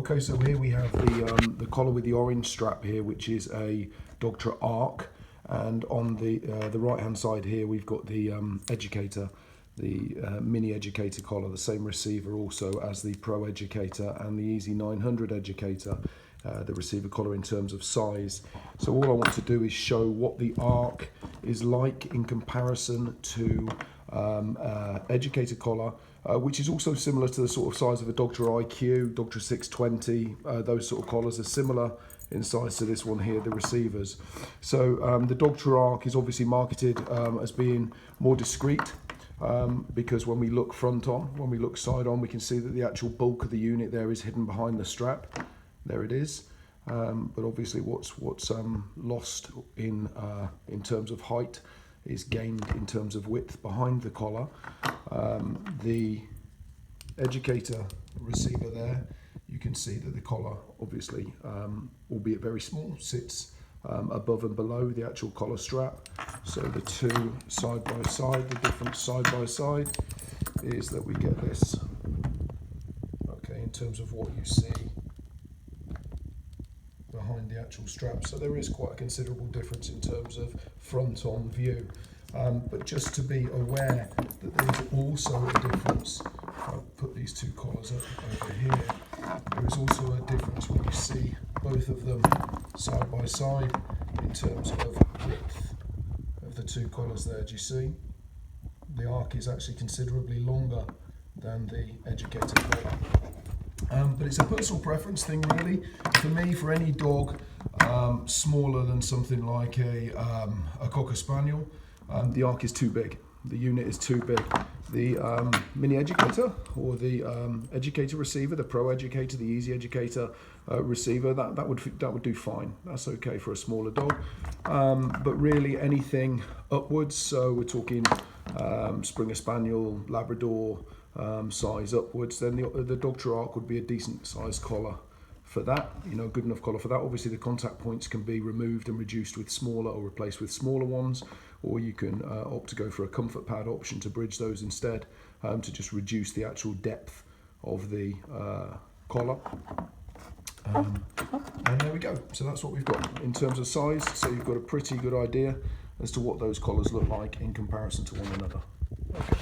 Okay, so here we have the collar with the orange strap here, which is a Dogtra ARC, and on the right hand side here we've got the educator, the mini educator collar, the same receiver also as the Pro educator and the Easy 900 educator, the receiver collar in terms of size. So all I want to do is show what the ARC is like in comparison to educator collar, which is also similar to the sort of size of a Dogtra IQ, Dogtra 620. Those sort of collars are similar in size to this one here, the receivers. So the Dogtra ARC is obviously marketed as being more discreet, because when we look front on, when we look side on, we can see that the actual bulk of the unit there is hidden behind the strap. There it is. But obviously what's lost in terms of height is gained in terms of width behind the collar. The educator receiver there, you can see that the collar obviously, albeit very small, sits above and below the actual collar strap. So the two side by side, the difference side by side is that we get this, okay, in terms of what you see behind the actual strap. So there is quite a considerable difference in terms of front on view. But just to be aware that there is also a difference, if I put these two collars up over here, there is also a difference when you see both of them side by side in terms of width of the two collars there. Do you see? The ARC is actually considerably longer than the educator collar. But it's a personal preference thing really. For me, for any dog smaller than something like a Cocker Spaniel, the ARC is too big. The unit is too big. The mini educator or the educator receiver, the Pro educator, the Easy educator receiver, that would do fine. That's okay for a smaller dog. But really anything upwards, so we're talking Springer Spaniel, Labrador size upwards, then the Dogtra ARC would be a decent size collar for that, you know, good enough collar for that. Obviously the contact points can be removed and reduced with smaller or replaced with smaller ones, or you can opt to go for a comfort pad option to bridge those instead, to just reduce the actual depth of the collar. And there we go. So that's what we've got in terms of size. So you've got a pretty good idea as to what those collars look like in comparison to one another. Okay.